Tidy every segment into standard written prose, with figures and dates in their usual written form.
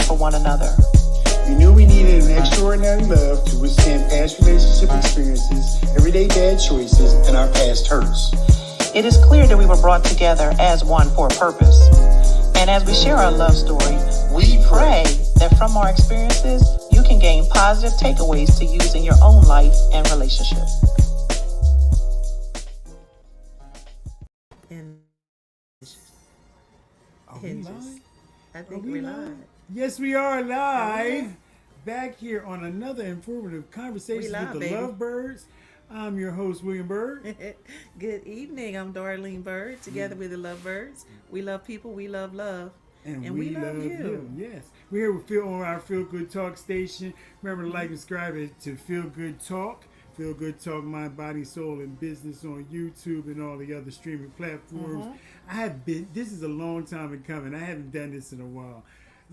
for one another. We knew we needed an extraordinary love to withstand past relationship experiences, everyday bad choices, and our past hurts. It is clear that we were brought together as one for a purpose. And as we share our love story, we pray that from our experiences, you can gain positive takeaways to use in your own life and relationship. And Are we live? I Are think we we're live? live. Yes, we are live. Back here on another informative conversation We live, with the baby. LoveByrds. I'm your host, William Bird. Good evening. I'm Darlene Bird, together with the LoveByrds. We love people. We love love. And we love you. Yes. We're here with Phil on our Feel Good Talk station. Remember to like and subscribe to Feel Good Talk. Feel Good Talk, Mind, Body, Soul, and Business on YouTube and all the other streaming platforms. This is a long time in coming. I haven't done this in a while.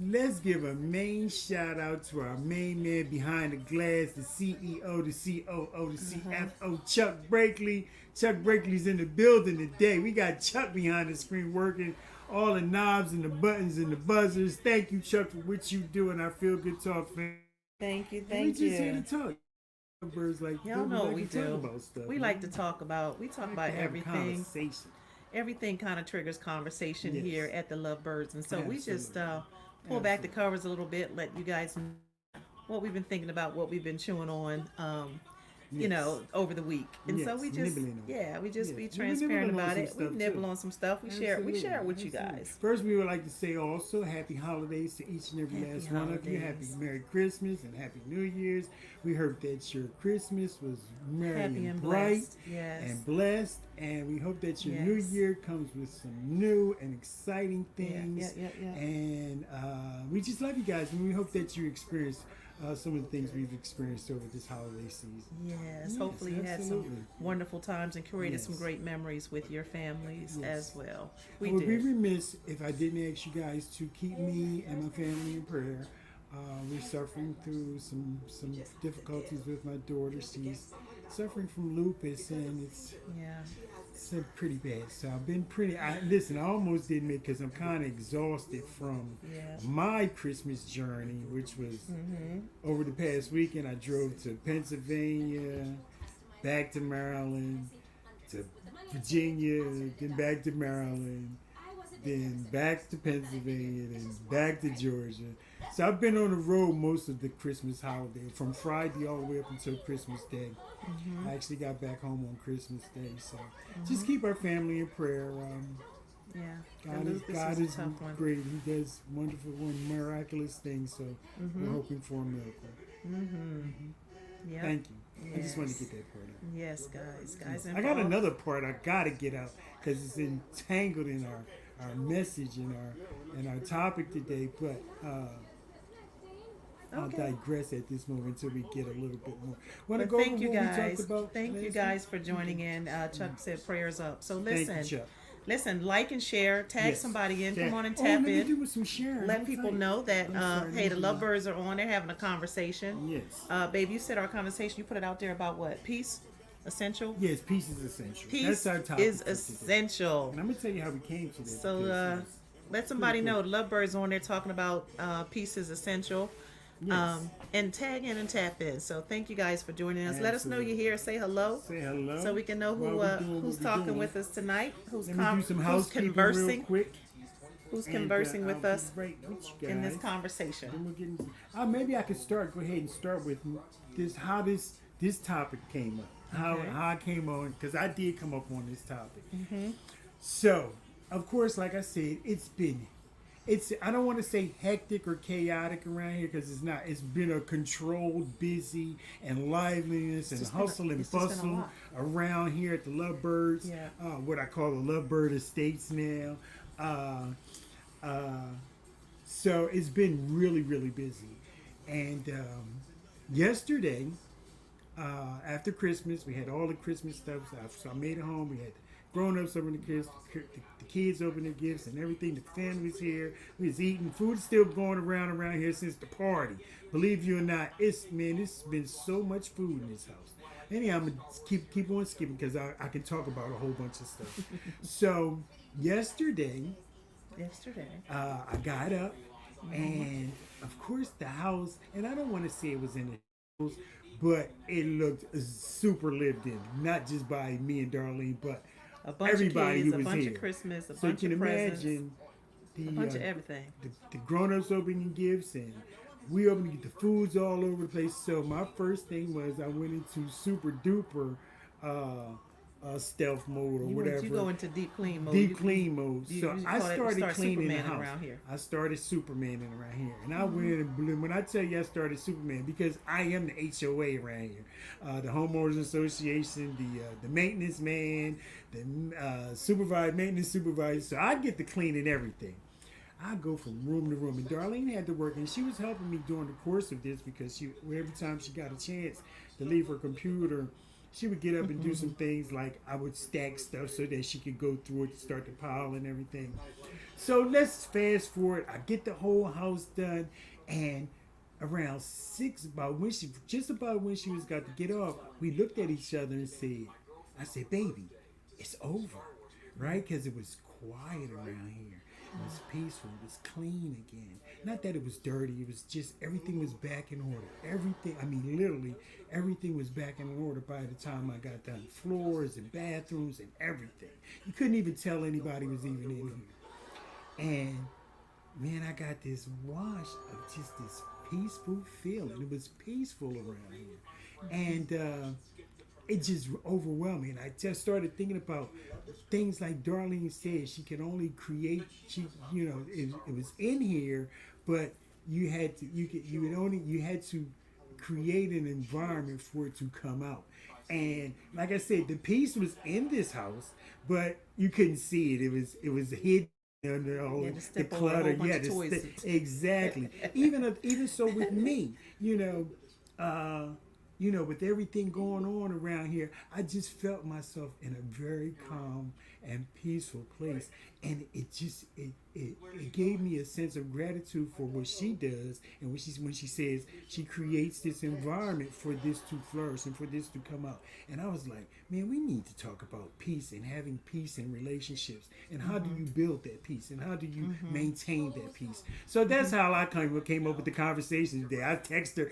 Let's give a main shout out to our main man behind the glass, the CEO, the COO, the CFO, Chuck Brakely. Chuck Brakely's in the building today. We got Chuck behind the screen working all the knobs and the buttons and the buzzers. Thank you, Chuck, for what you do in our Feel Good Talk family. Thank you. We just here to talk. Birds like Y'all know what we to talk do. about stuff, We like to talk about. We talk about to have a everything. conversation. Everything kind of triggers conversation Yes. here at the LoveByrds, and so we just Absolutely. pull back the covers a little bit, let you guys know what we've been thinking about, what we've been chewing on. You Yes. know, over the week, and so Yes, we just, nibbling on we just Yes. be We transparent nibble on about some it. We stuff, nibble too. on some stuff. We share it with you Absolutely. guys. First, we would like to say also happy holidays to each and every Happy last one of you. Happy holidays. Merry Christmas and Happy New Year's. We hope that your Christmas was merry Happy and and bright blessed. Yes. and blessed. And we hope that your new Yes. year comes with some new and exciting Yeah, things. yeah. And we just love you guys. And we hope that you experience some of the things we've experienced over this holiday season. Yes, hopefully you had some absolutely. wonderful times and created some Yes. great memories with your families Yes. as well. I We would be did. remiss if I didn't ask you guys to keep me and my family in prayer. We're suffering through some difficulties with my daughter. She's suffering from lupus, and it's Yeah. pretty bad. So I've been listen, I almost didn't make because I'm kind of exhausted from Yeah. my Christmas journey, which was over the past weekend. I drove to Pennsylvania, back to Maryland, to Virginia, then back to Maryland, then back to Pennsylvania, then back to Georgia. So I've been on the road most of the Christmas holiday, from Friday all the way up until Christmas Day. I actually got back home on Christmas Day. So just keep our family in prayer. Yeah. God The is, lupus God is is a tough one. great. He does wonderful and miraculous things. So we're hoping for a miracle. Yeah. Thank you. I just wanted to get that part out. Yes, guys. I got another part I gotta get out because it's entangled in our message and our topic today. But I'll Okay. digress at this moment until we get a little bit more. Want to But go thank over you what we guys. talked about? Thank you last guys for joining in. Chuck said prayers up. So week? listen, Thank you, Chuck. Listen, like and share, tag Yes. somebody in. Come Yeah. on and Oh, tap let me in. do some sharing. Let That's people right. know that I'm sorry, hey, the let me do LoveByrds are on. They're having a conversation. Yes. Babe, you said our conversation. You put it out there about what? Peace, essential. Yes, peace is essential. Peace That's our topic is for today. essential. And I'm gonna tell you how we came to that. So because, let somebody know. The LoveByrds on there talking about peace is essential. Yes. And tag in and tap in. So thank you guys for joining us. Let us know you're here. Say hello. Say hello. So we can know while who we're doing who's what we're talking doing. with us tonight. Who's Let me do some who's housekeeping conversing? real quick. Who's And, conversing I'll with be us right with you in this guys. conversation? Then we're getting. Maybe I could start. Go ahead and start with this. How this topic came up. How Okay. how I came on because I did come up on this topic. So of course, like I said, it's I don't want to say hectic or chaotic around here because it's not. It's been a controlled, busy, and liveliness and just been a- hustle and it's just been a bustle lot. around here at the LoveByrds. Yeah. What I call the LoveBird Estates now. So it's been really, really busy. And yesterday, after Christmas, we had all the Christmas stuff. So I made it home. We had grown-ups open the kids open their gifts and everything. The family's here. We was eating. Food's still going around here since the party. Believe you or not, it's been so much food in this house. Anyhow, I'm gonna keep on skipping because I can talk about a whole bunch of stuff. So yesterday, Yesterday. I got up And of course, the house, and I don't want to say it was in the house, but it looked super lived in. Not just by me and Darlene, but A bunch everybody of kids, who a was bunch here. of Christmas, a So you bunch can of presents, imagine a bunch of the everything. the grown-ups opening gifts, and we opening the foods all over the place. So my first thing was I went into super duper stealth mode or You go whatever, into deep clean mode. deep clean mode. You, So you I call it, started start cleaning the Supermaning house. around here. I started Supermaning around here, and I went in and blew. When I tell you I started Superman, because I am the HOA around here, the homeowners association, the maintenance man, the maintenance supervisor. So I get to cleaning everything. I go from room to room, and Darlene had to work, and she was helping me during the course of this because every time she got a chance to leave her computer, she would get up and do some things like I would stack stuff so that she could go through it and start the pile and everything. So let's fast forward. I get the whole house done, and around 6, just about when she was got to get off, we looked at each other and said, I said, baby, it's over, right? Because it was quiet around here. It was peaceful. It was clean again. Not that it was dirty. It was just everything was back in order. Everything, I mean, literally, everything was back in order by the time I got done. Floors and bathrooms and everything. You couldn't even tell anybody was even in here. And man, I got this wash of just this peaceful feeling. It was peaceful around here. And it just overwhelmed me. And I just started thinking about things like Darlene said. She could only create, it was in here, but you had to create an environment for it to come out. And like I said, the peace was in this house, but you couldn't see it. It was hidden under all the clutter. Yeah, exactly. even so with me, with everything going on around here, I just felt myself in a very calm and peaceful place, and it gave me a sense of gratitude for what she does, and when she says she creates this environment for this to flourish and for this to come out. And I was like, man, we need to talk about peace and having peace in relationships, and how do you build that peace, and how do you maintain that peace. So that's how I came up with the conversation today. I text her.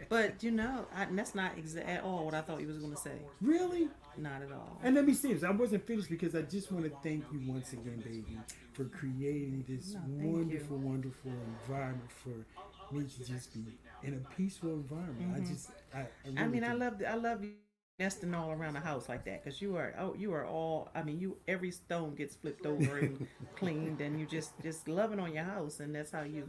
But that's not at all what I thought you was going to say. Really? Not at all. And let me say this. I wasn't finished because I just want to thank you once again, baby, for creating this wonderful, wonderful environment for me to just be in a peaceful environment. I love you nesting all around the house like that, because you are all. I mean, every stone gets flipped over and cleaned, and you just loving on your house, and that's how you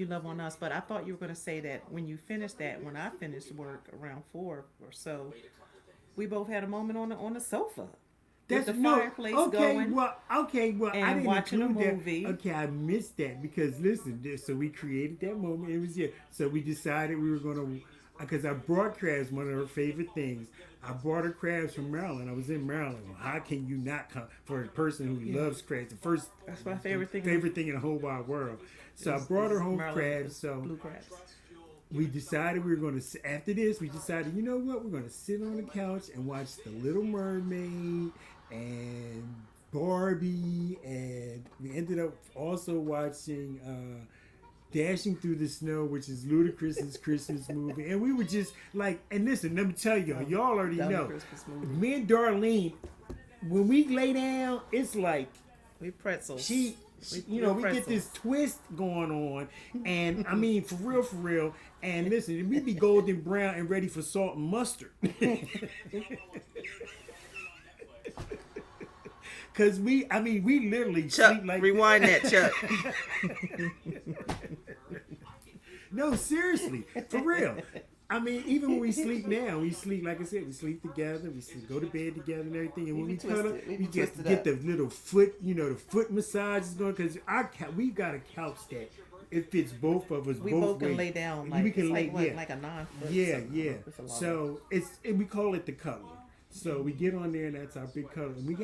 love on us. But I thought you were going to say that when you finished that, when I finished work around 4 or so, we both had a moment on the sofa. That's the fireplace going. Well, I didn't watching include a movie. That. Okay, I missed that because listen. So we created that moment. It was here. So we decided we were gonna, because I brought crabs. One of her favorite things. I brought her crabs from Maryland. I was in Maryland. Well, how can you not come for a person who loves crabs? That's my favorite thing. Favorite thing in the whole wide world. So I brought her home crabs. So blue crabs. We decided we were going to, after this, we decided, you know what, we're going to sit on the couch and watch The Little Mermaid and Barbie, and we ended up also watching Dashing Through the Snow, which is Ludacris's Christmas movie. And we were just like, and listen, let me tell y'all already know, me and Darlene, when we lay down, it's like, we pretzels. We get this twist going on, and I mean, for real. And listen, we be golden brown and ready for salt and mustard. Cause we literally Chuck, sleep like rewind that, Chuck. No, seriously, for real. I mean, even when we sleep now, we sleep, like I said, we sleep together, go to bed together and everything. And when we cuddle, we just get the little foot, the foot massages going, because we got a couch that it fits both of us. We both can lay down like, like a 9-foot. Yeah. So we call it the cuddler. So we get on there, and that's our big cuddle. And we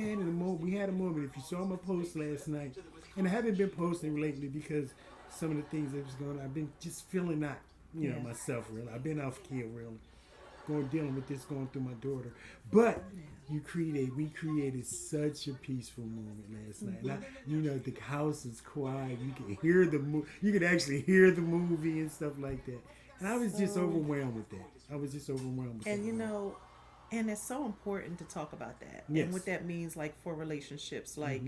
had a moment. If you saw my post last night, and I haven't been posting lately because some of the things that was going on, I've been just feeling not. Myself really. I've been off key really. dealing with this going through my daughter. But we created such a peaceful moment last night. And the house is quiet. You can hear you could actually hear the movie and stuff like that. And I was just overwhelmed with that. And and it's so important to talk about that. Yes. And what that means, like, for relationships, like,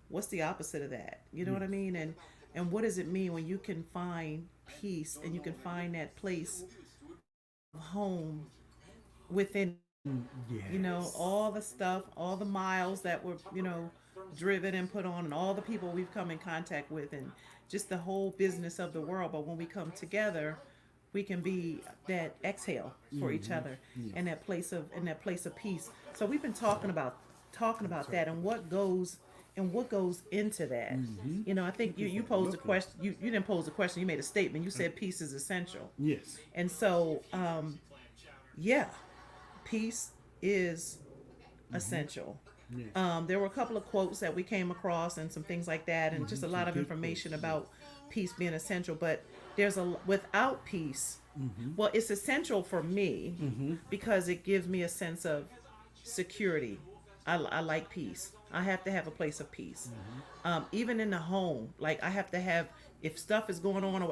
what's the opposite of that? You know what I mean? And what does it mean when you can find peace and you can find that place of home within, Yes. all the stuff, all the miles that were, driven and put on, and all the people we've come in contact with, and just the whole business of the world. But when we come together, we can be that exhale for each other, and that place of peace. So we've been talking about that, and what goes into that. I think you posed a question. You didn't pose a question. You made a statement. You said peace is essential. Yes. And so, peace is essential. Yes. There were a couple of quotes that we came across and some things like that, and just a lot of Good information quotes, about peace being essential. But without peace, well, it's essential for me because it gives me a sense of security. I like peace. I have to have a place of peace. Even in the home, like, I have to have, if stuff is going on,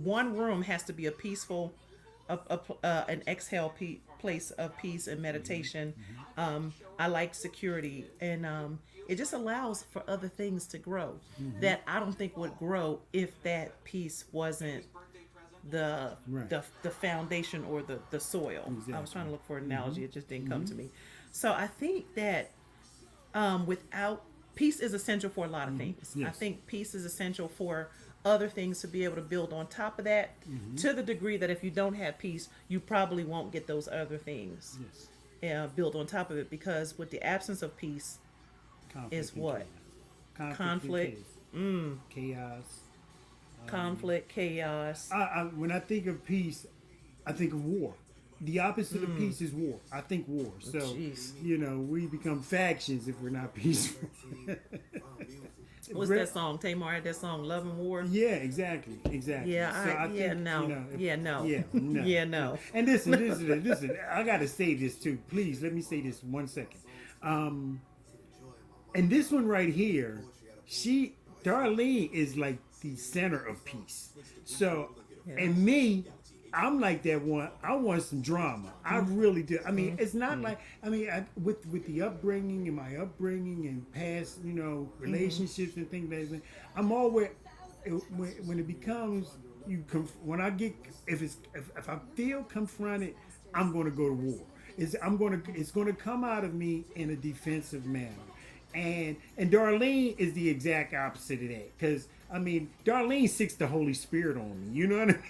one room has to be a peaceful, an exhale place of peace and meditation. I like security, and it just allows for other things to grow that I don't think would grow if that peace wasn't the foundation or the soil. Exactly. I was trying to look for an analogy, it just didn't come to me. So I think that without peace is essential for a lot of things. Yes. I think peace is essential for other things to be able to build on top of that, to the degree that if you don't have peace, you probably won't get those other things built on top of it, because with the absence of peace is what? Conflict, chaos. conflict, chaos. When I think of peace, I think of war. The opposite of peace is war. I think war. So, Jeez. We become factions if we're not peaceful. What's that song? Tamar had that song, Love and War. Yeah, exactly. Yeah, no. No. And listen. I gotta say this too. Please let me say this 1 second. And this one right here, Darlene is like the center of peace. So, and me, I'm like that one. I want some drama. I really do. I mean, it's not like, with the upbringing and my upbringing and past, relationships and things like that. I'm always, when it becomes, if I feel confronted, I'm going to go to war. It's going to come out of me in a defensive manner. And Darlene is the exact opposite of that, because Darlene seeks the Holy Spirit on me. You know what I mean?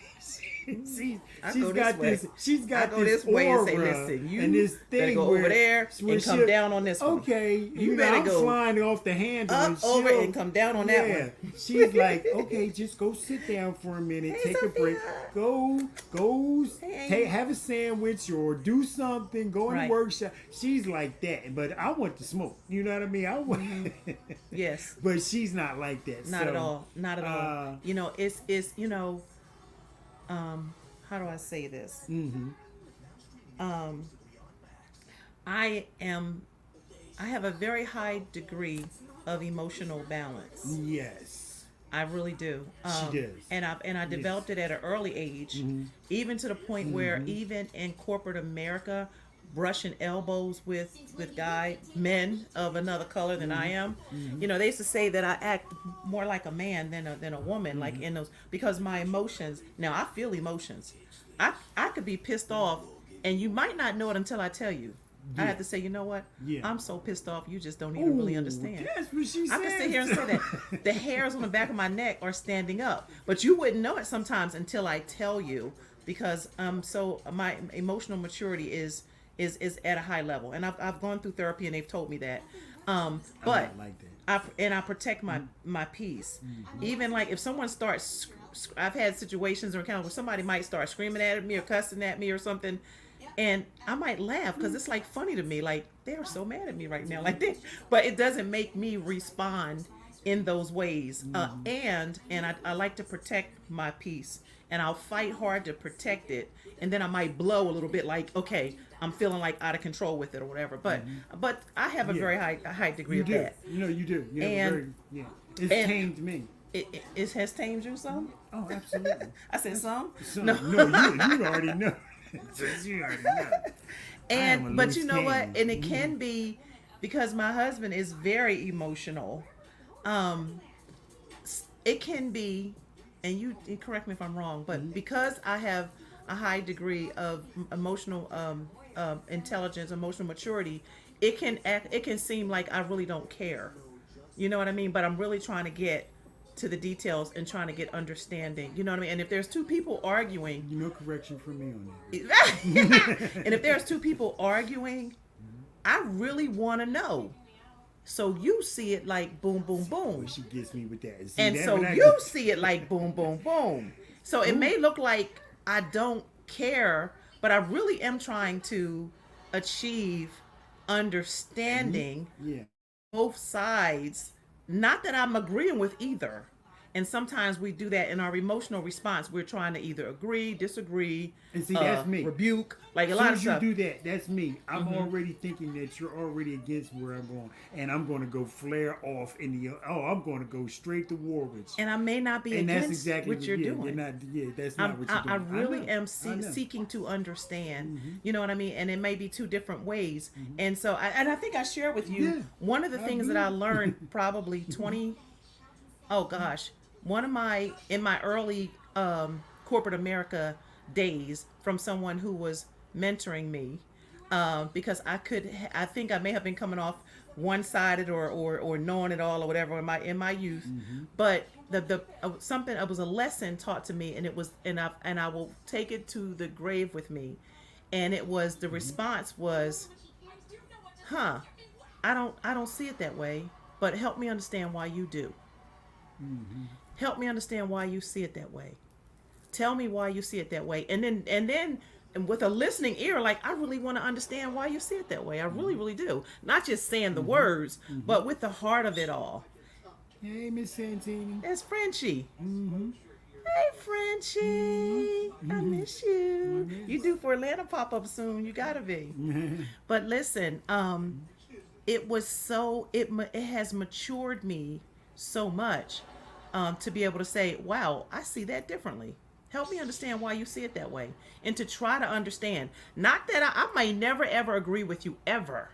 She's got this way aura and say, listen, you and this thing go where, over there and come down on this one. Okay, you better I'm go flying off the handle up over and come down on that one. She's like, okay, just go sit down for a minute, Hey, take a break, Sophia. go, Hey. have a sandwich or do something, go in Right. the workshop. She's like that, but I want to smoke. You know what I mean? I want. Yes. But she's not like that. Not at all. Not at all. It's how do I say this? I have a very high degree of emotional balance. Yes. I really do. She does. And I developed it at an early age, even to the point where even in corporate America, brushing elbows with men of another color than I am. They used to say that I act more like a man than a woman, like in those, because my emotions. Now I feel emotions. I could be pissed off, and you might not know it until I tell you. I have to say, you know what? Yeah. I'm so pissed off, you just don't even really understand. That's what she said. I can sit here and say that the hairs on the back of my neck are standing up, but you wouldn't know it sometimes until I tell you, because so my emotional maturity is at a high level, and I've gone through therapy, and they've told me that. But like that. I protect my peace. Even like if someone starts, I've had situations or encounters where somebody might start screaming at me or cussing at me or something, and I might laugh because it's like funny to me, like they are so mad at me right now, like this. But it doesn't make me respond in those ways. I like to protect my peace, and I'll fight hard to protect it, and then I might blow a little bit, like, okay, I'm feeling like out of control with it or whatever. But I have a very high degree You of do. that. You do. You have And- a very, It's and- tamed me. It has tamed you some. Oh, absolutely. I said some. So, No. you already know. You already know. And but loose you know what? cannon. And it can be because my husband is very emotional. It can be, and you correct me if I'm wrong, but because I have a high degree of emotional intelligence, emotional maturity, it can seem like I really don't care. You know what I mean? But I'm really trying to get to the details and trying to get understanding. You know what I mean? And if there's two people arguing, No correction from me on that. and if there's two people arguing, I really want to know. So you see it like boom, boom, boom. She gets me with that. See, And that so when I you get- see it like boom, boom, boom. So it may look like I don't care, but I really am trying to achieve understanding Yeah. both sides. Not that I'm agreeing with either. And sometimes we do that in our emotional response. We're trying to either agree, disagree, And see, that's me. rebuke, like a As lot soon of as you stuff. do that, that's me. I'm already thinking that you're already against where I'm going, and I'm going to go flare off in the. Oh, I'm going to go straight to war with you. And I may not be And that's against exactly what you're yeah, doing. You're not. Yeah, that's not what I you're doing. really know. am I know. seeking to understand. You know what I mean? And it may be two different ways. And so, I think I shared with you Yeah, one of the I things that I agree. learned probably 20. Oh gosh, one of in my early corporate America days from someone who was mentoring me, because I think I may have been coming off one-sided or knowing it all or whatever in my youth, but the something, it was a lesson taught to me, and it was, and I will take it to the grave with me, and it was, the response was, I don't see it that way, but help me understand why you do. Help me understand why you see it that way. Tell me why you see it that way. And then with a listening ear, like, I really want to understand why you see it that way. I really, really do. Not just saying the words, but with the heart of it all. Hey, Miss Santini. That's Frenchie. Hey, Frenchie. I miss you. You due for Atlanta pop-up soon. You gotta be. But listen, it was so, it has matured me so much to be able to say, wow, I see that differently. Help me understand why you see it that way. And to try to understand. Not that I may never, ever agree with you, ever.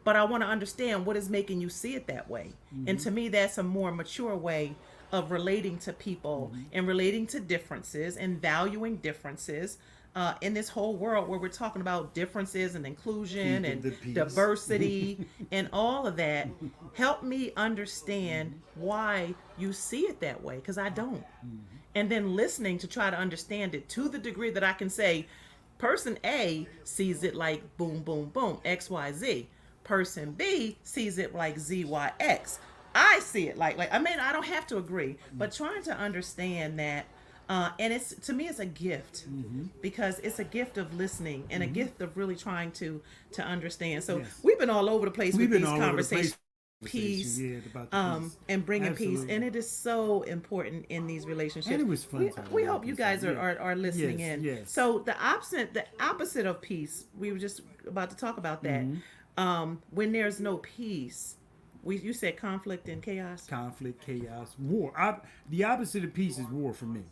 But I want to understand what is making you see it that way. And to me, that's a more mature way of relating to people and relating to differences and valuing differences in this whole world where we're talking about differences and inclusion Keeping the and peace. diversity and all of that. Help me understand why you see it that way, because I don't. And then listening to try to understand it to the degree that I can say, person A sees it like boom, boom, boom, X, Y, Z. Person B sees it like Z, Y, X. I see it like I mean, I don't have to agree, but trying to understand that, and it's, to me, it's a gift, because it's a gift of listening and a gift of really trying to understand. So Yes. we've been all over the place We've with been these all over the conversations. place. Peace, Yeah, about the peace. and bringing peace, Absolutely. and it is so important in these relationships. And it was fun talking We about hope you peace. guys Yeah. are listening Yes, in. yes. So the opposite of peace, we were just about to talk about that. When there's no peace, you said conflict and chaos. Conflict, chaos, war. The opposite of peace is war for me.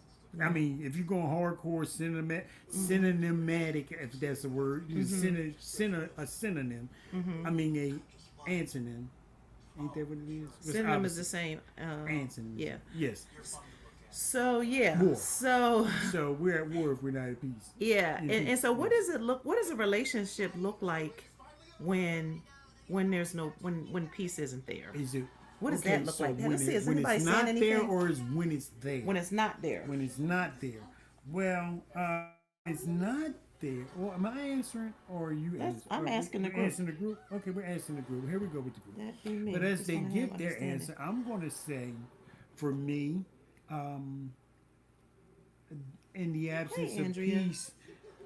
I mean, if you're going hardcore synonymatic, if that's a word, a synonym. I mean, a antonym. Ain't that what it is? What's Synonym is opposite? the same. Antonym. Yeah. Yes. So yeah. War. So So we're at war if we're not at peace. yeah. Yeah. And so what does it look? What does a relationship look like when there's no when peace isn't there? Is it? What does that look like? When, Let's see, is when anybody it's saying not there, anything? or is when it's there? When it's not there. When it's not there. Well, it's not there. Or am I answering, or are you answering? I'm asking the We're group. Answering the group. Okay, we're answering the group. Here we go with the group. That'd be me. But as Just they wanna give have their understanding. answer, I'm going to say, for me, in the absence Hey, of Andrea. peace,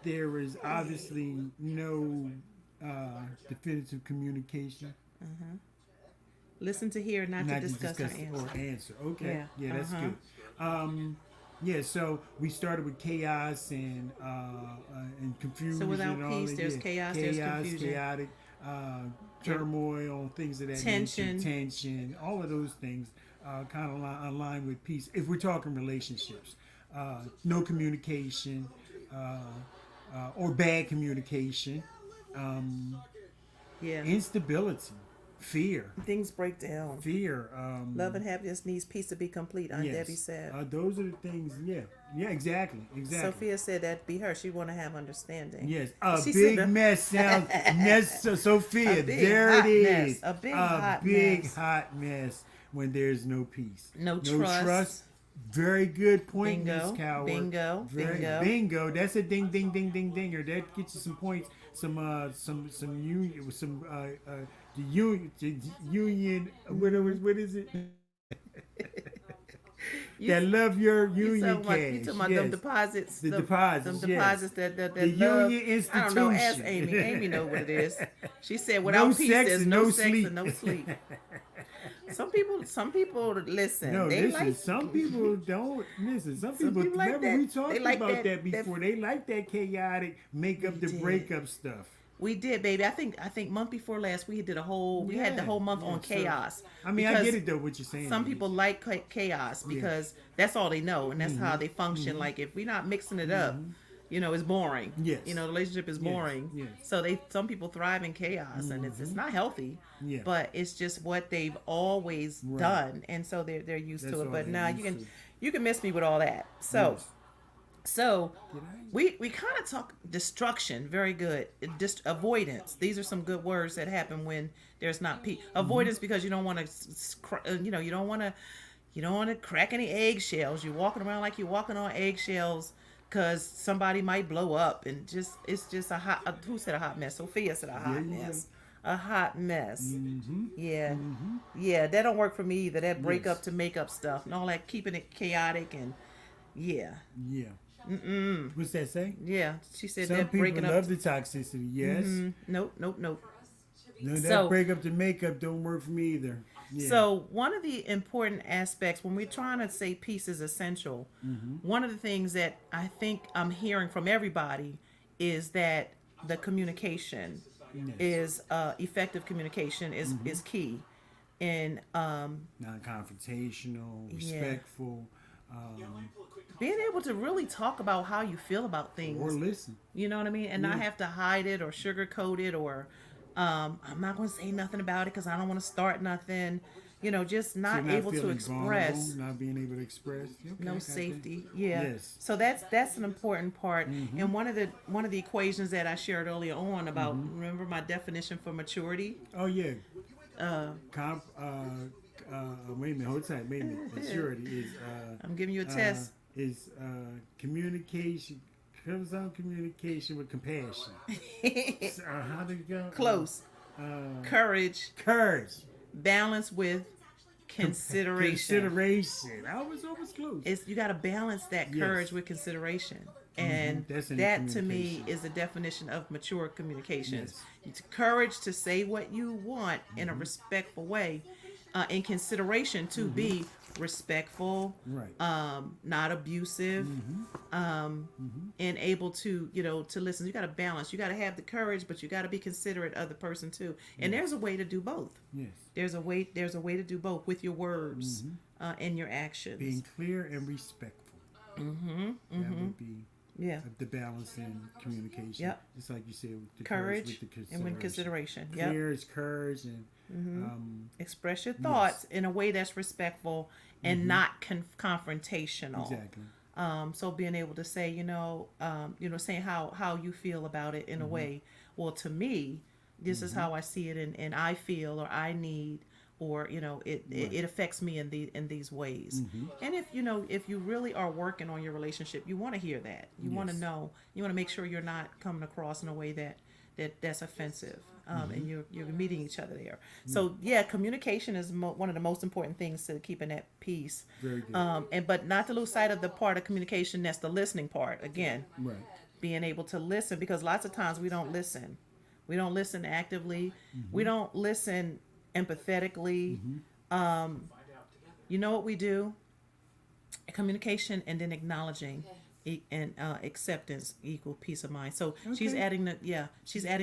there is obviously no definitive communication. Listen to hear, not to discuss or answer. or answer. Okay, Yeah, yeah, that's good. Yeah, so we started with chaos and confusion. So without and all peace, that. there's chaos, there's confusion. Chaotic, turmoil, things of that Tension. nature, tension, all of those things kind of align with peace. If we're talking relationships, no communication or bad communication, Yeah. instability, fear. Things break down. Fear. Love and happiness needs peace to be complete. Aunt yes. Debbie said. Those are the things. Yeah, exactly. Sophia said that be her. She want to have understanding. Yes, She big said- mess sounds. Sophia, A big there hot it is. mess. A big hot mess. hot mess when there's no peace, No trust. Very good point, Bingo, Miss Coward. bingo, bingo. Bingo. That's a ding, ding, ding, ding, dinger. That gets you some points. Some union. The union. What is it? That love your union cash. You talking about them deposits? The deposits, Them yes. deposits that The love. union I don't know. Ask institution. Amy. Amy know what it is. She said, "Without No peace, sex there's and no no sex sleep. and no sleep." Some people listen. No, they listen. like Some people don't listen. Some people people like remember that. we talked They like about that- that before. They like that chaotic make up We the did. breakup stuff. We did, baby. I think month before last we did we had the whole month on so- chaos. I mean, I because get it though. What you're saying. Some people like chaos because that's all they know and that's how they function. Like if we're not mixing it up, it's boring. Yes. The relationship is boring. yes. So some people thrive in chaos and it's not healthy. Yeah. But it's just what they've always done, and so they're used That's to it. all But they're now used you can miss me with all that. So. Yes. So we kind of talk destruction, very good. Avoidance. These are some good words that happen when there's not peace. Avoidance because you don't want to, you don't want to crack any eggshells. You're walking around like you're walking on eggshells because somebody might blow up and it's just a hot. Who said a hot mess? Sophia said a hot mess. A hot mess. Yeah, yeah. That don't work for me either. That break up to make up stuff and all that, keeping it chaotic and yeah. What's that say? Yeah, she said Some that people breaking love up. the toxicity. Yes. Nope. No, that So- break up to makeup don't work for me either. Yeah. So one of the important aspects when we're trying to say peace is essential, one of the things that I think I'm hearing from everybody is that the communication is effective communication is key, and non-confrontational, respectful, being able to really talk about how you feel about things. or listen. You know what I mean? And not have to hide it or sugarcoat it or I'm not going to say nothing about it because I don't want to start nothing. Just not You're able to feeling express. vulnerable, not being able to express. Okay, No got safety. that. Yeah. Yes. So that's an important part. And one of the equations that I shared earlier on about remember my definition for maturity? Oh yeah. Wait a minute. Hold tight. Wait a minute. Maturity is. I'm giving you a test. Is communication. Comes on communication with compassion. How did it go? Close. Courage, Courage. balance with consideration. Consideration. I was almost close. You got to balance that courage with consideration. And That's in that to me communication. is the definition of mature communications. It's courage to say what you want in a respectful way, in consideration to be respectful, Right. not abusive, and able to to listen. You got to balance. You got to have the courage, but you got to be considerate of the person too. And there's a way to do both. Yes. There's a way to do both with your words and your actions. Being clear and respectful. That would be the balance in communication. Yep. Just like you said, with the courage with the and with consideration. Yep. Clear is courage and Express your thoughts in a way that's respectful and not confrontational. exactly. So being able to say, saying how you feel about it in a way. Well, to me, this is how I see it, and I feel, or I need, or it affects me in these ways. And if you really are working on your relationship, you want to hear that. You want to know. You want to make sure you're not coming across in a way that's offensive. And you're meeting each other there. So communication is one of the most important things to keeping that peace. Very good. But not to lose sight of the part of communication that's the listening part. Again, Right. being able to listen, because lots of times we don't listen. We don't listen actively. We don't listen empathetically. You know what we do? Communication and then acknowledging and acceptance equal peace of mind. So she's Okay. adding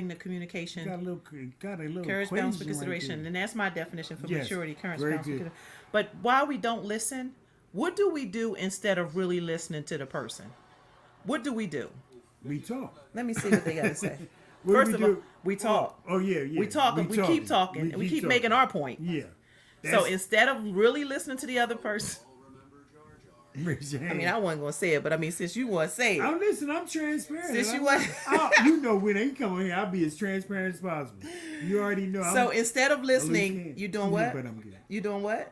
the communication, Got a little courage, balance, for equation right consideration, there. and that's my definition for Yes, maturity. Courage, very balance, for good. consideration. But while we don't listen, what do we do instead of really listening to the person? What do we do? We talk. Let me see what they got to say. What do First we of all, do? we talk. Oh yeah, yeah. We talk. We keep talking. We keep making our point. Yeah. So instead of really listening to the other person, Raise your I hand. mean, I wasn't gonna say it, but I mean, since you want to say it, Listen, I'm transparent. Since you want- You know, when they come on here, I'll be as transparent as possible. You already know. so instead of I'm listening, you doing what? But I'm good. You doing what?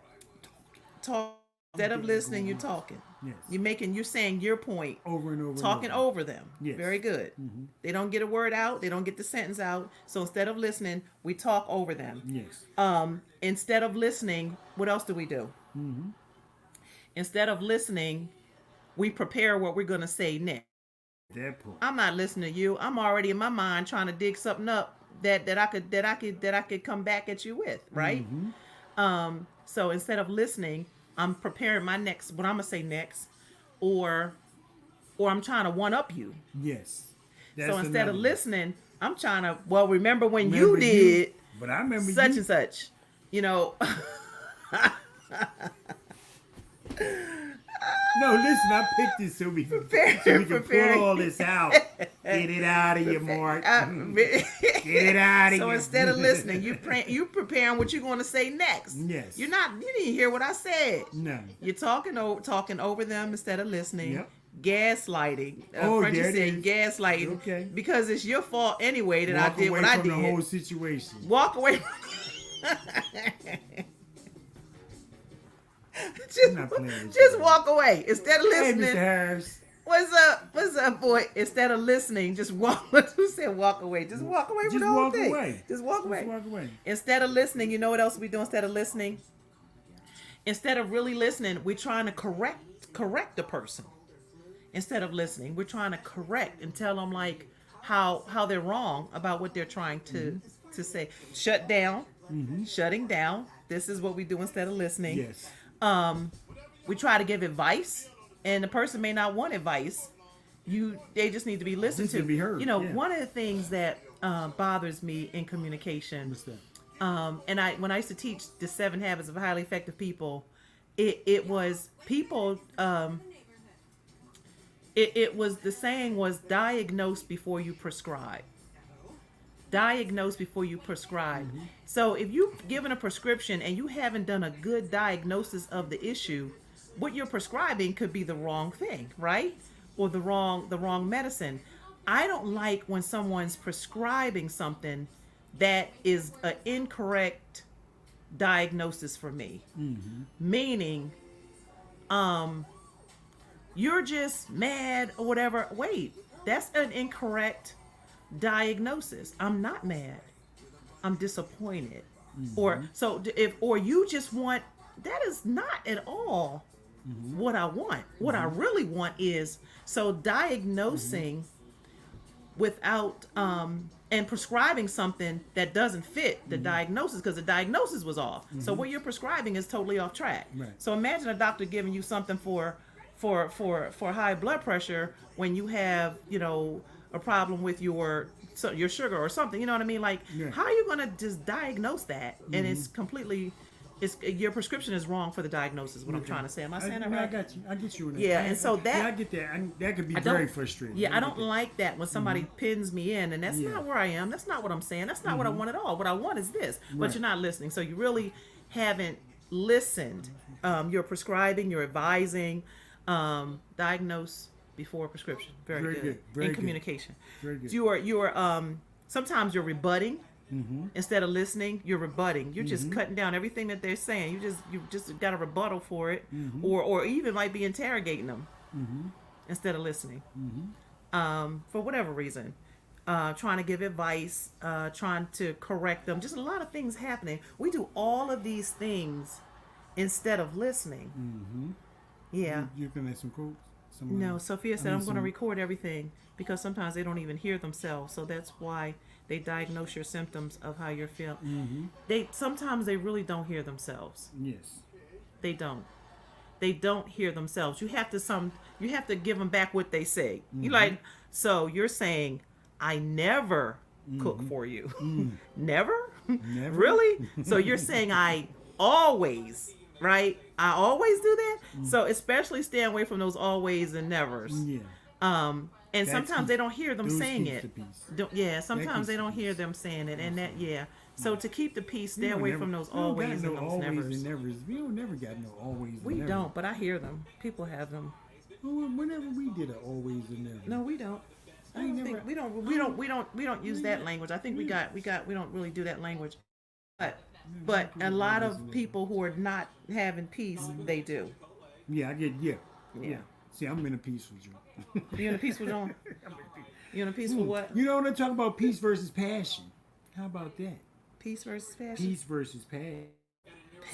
Talk. Instead of listening, you're talking. Yes. You're saying your point, Over and over. talking and over. over them. Yes. Very good. They don't get a word out. They don't get the sentence out. So instead of listening, we talk over them. Yes. Instead of listening, what else do we do? Instead of listening, we prepare what we're going to say next. That point. I'm not listening to you. I'm already in my mind trying to dig something up that I could come back at you with, right? So instead of listening, I'm preparing my next, what I'm gonna say next, or I'm trying to one up you. Yes. So instead another of one. listening, I'm trying to remember when Remember you did But I remember such you. and such, you know. No, listen, I picked this so we can Prepare. pull all this out. Get it out of you, Mark. Get So it out of you. instead of listening, you preparing what you're going to say next. Yes. You didn't hear what I said. No. You're talking over them instead of listening. Yep. Gaslighting. Oh, Frenchie there it said is. gaslighting. Okay. Because it's your fault anyway that I Walk did away what I from did. the whole situation. Walk away. I'm not playing with just you. walk away instead of Hey, listening. Mr. Harris. What's up, boy? Instead of listening, just walk. Who said walk away? Just walk away from Just the whole walk thing. away. Just walk away. Just walk away. Instead of listening, you know what else we do instead of listening? Instead of really listening, we're trying to correct the person. Instead of listening, we're trying to correct and tell them like how they're wrong about what they're trying to say. Shut down. Shutting down. This is what we do instead of listening. Yes. We try to give advice, and the person may not want advice. They just need to be listened Just to. to be heard, yeah. One of the things that bothers me in communication, What's that? and when I used to teach the 7 Habits of Highly Effective People, it was people. It was the saying was diagnose before you prescribe. Diagnose before you prescribe. So if you've given a prescription and you haven't done a good diagnosis of the issue, what you're prescribing could be the wrong thing, right? Or the wrong medicine. I don't like when someone's prescribing something that is an incorrect diagnosis for me. Meaning, you're just mad or whatever. Wait, that's an incorrect diagnosis. I'm not mad. I'm disappointed. Or you just want, that is not at all what I want. What I really want is, so diagnosing without and prescribing something that doesn't fit the diagnosis because the diagnosis was off. So what you're prescribing is totally off track. Right. So imagine a doctor giving you something for high blood pressure when you have, a problem with your sugar or something. You know what I mean? Like, Yeah. how are you going to just diagnose that? And it's completely, your prescription is wrong for the diagnosis. What I'm trying to say. Am I saying that I right? got you. I get you. On that. Yeah, and so that- I get that. That could be I don't- very frustrating. Yeah, I get don't that. like that when somebody pins me in, and that's Yeah. not where I am. That's not what I'm saying. That's not what I want at all. What I want is this, but Right. you're not listening. So you really haven't listened. You're prescribing, you're advising, diagnose before prescription. Very good. Very in good. communication. Very good. You're sometimes you're rebutting. Instead of listening, you're rebutting. You're just cutting down everything that they're saying. You just got a rebuttal for it, or even might be interrogating them instead of listening. For whatever reason, trying to give advice, trying to correct them. Just a lot of things happening. We do all of these things instead of listening. Yeah. You can make some quotes. No, Sophia said, I'm going to record everything because sometimes they don't even hear themselves. So that's why they diagnose your symptoms of how you're feeling. Sometimes they really don't hear themselves. Yes. They don't. They don't hear themselves. You have to give them back what they say. You like, so you're saying, I never cook for you. Never? Never. Really? So you're saying I always, right? I always do that. So especially stay away from those always and nevers. Yeah. And That sometimes keeps- they don't hear them those saying keeps it. the peace. Sometimes keeps they the don't hear peace. them saying it, and that So to keep the peace, stay We don't away never- from those we don't always got and no those always nevers. and nevers. We don't never got no always. We and never. don't, but I hear them. People have them. Whenever we did an always and never. No, we don't. I We don't never- think we don't use that language. I think we don't really do that language. But a lot of people who are not having peace, they do. Yeah, I get. Yeah. Yeah. See, I'm in a peaceful zone. You in a peaceful zone? You in a peaceful what? You know when I talk about peace versus passion? How about that? Peace versus passion. Peace versus passion.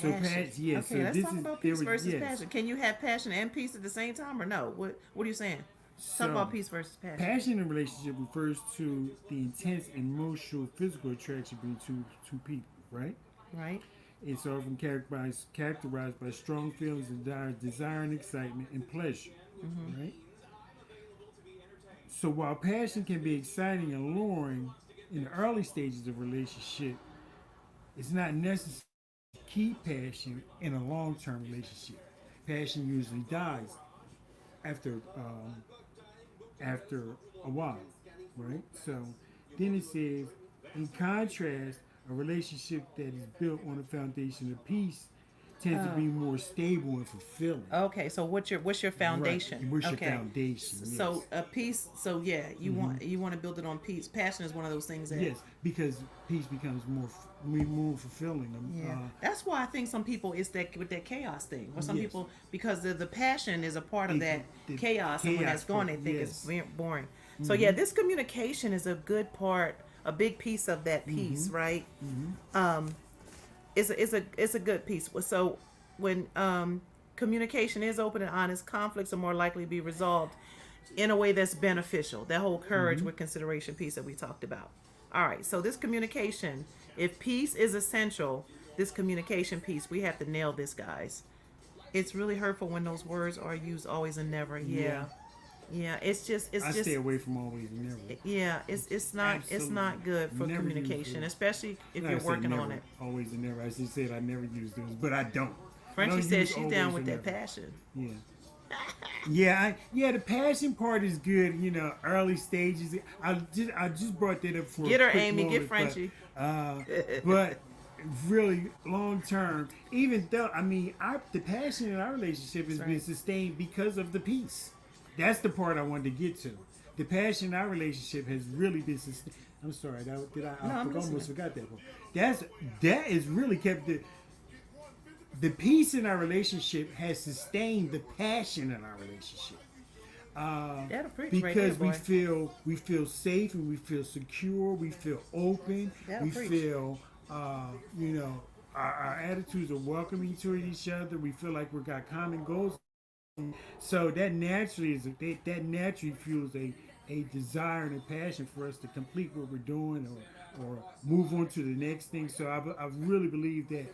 So Passion. yeah. Okay, so let's this talk is about there peace was- versus yes. passion. Can you have passion and peace at the same time, or no? What are you saying? So, Talk about peace versus passion. Passion in a relationship refers to the intense emotional, physical attraction between two people, right? Right. It's often characterized by strong feelings of desire and excitement and pleasure, right? So while passion can be exciting and alluring in the early stages of a relationship, it's not necessary to keep passion in a long-term relationship. Passion usually dies after a while, right? So then it says, in contrast, a relationship that is built on a foundation of peace tends to be more stable and fulfilling. Okay, so what's your foundation? Right. What's your Okay. foundation? So Yes. a peace. So yeah, you want to build it on peace. Passion is one of those things that. Yes, because peace becomes more fulfilling. Yeah, that's why I think some people it's that with that chaos thing. Or some Yes. people because the passion is a part of that The chaos, and when chaos that's gone, they part, think yes. it's very boring. So yeah, this communication is a good part, a big piece of that piece, right? It's a good piece. So when communication is open and honest, conflicts are more likely to be resolved in a way that's beneficial. That whole courage with consideration piece that we talked about. All right, so this communication, if peace is essential, this communication piece, we have to nail this, guys. It's really hurtful when those words are used always and never. Yeah. It's just I stay away from always and never. it's not Absolutely. good for Never use communication, those. especially if Not you're say working never, on it. Always and never. I just said I never use those, but I don't. I Frenchie don't said use she's always down with and that never. passion. Yeah. The passion part is good. You know, early stages. I just brought that up for Get a her, quick Amy. moment, Get Frenchie. But really long term, even though the passion in our relationship has been sustained because of the peace. That's the part I wanted to get to. The passion in our relationship has really been sustained. I'm sorry, I almost forgot that part. That is really kept the peace in our relationship has sustained the passion in our relationship. That'll preach Because right there, boy. we feel safe and we feel secure, we feel open, That'll we preach. feel our attitudes are welcoming to each other, we feel like we've got common goals. So that naturally fuels a desire and a passion for us to complete what we're doing or move on to the next thing. So I really believe that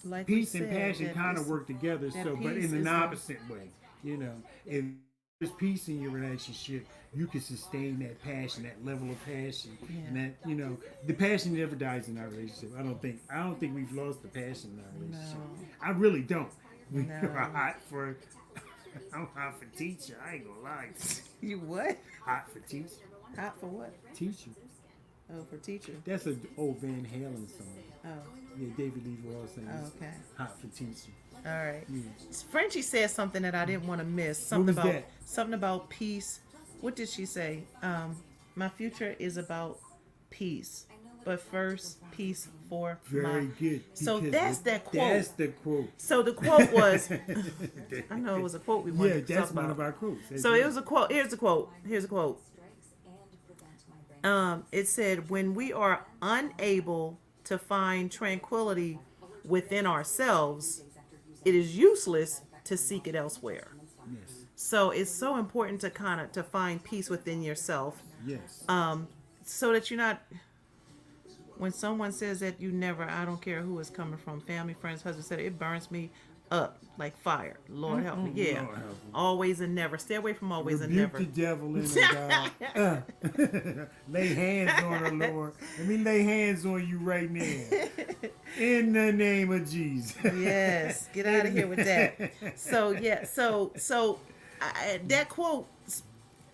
Like we peace and said, passion that kind of this- work together. that So, but peace in an is opposite way, if there's peace in your relationship, you can sustain that passion, that level of passion, and that the passion never dies in our relationship. I don't think we've lost the passion in our relationship. No. I really don't. We No. are hot for. I'm hot for teacher. I ain't gonna lie. You what? Hot for teacher. Hot for what? Teacher. Oh, for teacher. That's an old Van Halen song. Oh, Yeah, David Lee Roth saying okay. hot for teacher. All right. Yeah. Frenchie said something that I didn't want to miss. was that? Something about peace. What did she say? My future is about peace, but first peace for Very my. good. So because that's that quote. That's the quote. So the quote was. I know it was a quote we Yeah, wanted to that's talk one about. of our quotes. That's So it. it was a quote. Here's a quote. It said, "When we are unable to find tranquility within ourselves, it is useless to seek it elsewhere." Yes. So it's so important to kind of to find peace within yourself, Yes. so that you're not, when someone says that you never, I don't care who it's coming from, family, friends, husband, said it burns me up like fire. Lord help me. Yeah. Lord help me. Always and never. Stay away from always and Rebuke never. the devil in her, God. Lay hands on her, Lord. Let me lay hands on you right now. In the name of Jesus. Yes. Get out of here with that. So yeah. That quote,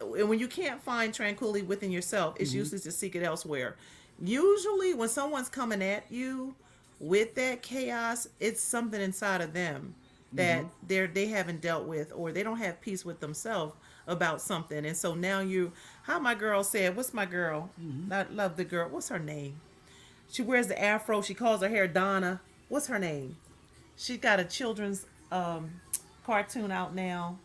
and when you can't find tranquility within yourself, it's useless to seek it elsewhere. Usually, when someone's coming at you with that chaos, it's something inside of them that they haven't dealt with, or they don't have peace with themselves about something. And so now how my girl said, what's my girl? I love the girl. What's her name? She wears the afro. She calls her hair Donna. What's her name? She got a children's cartoon out now.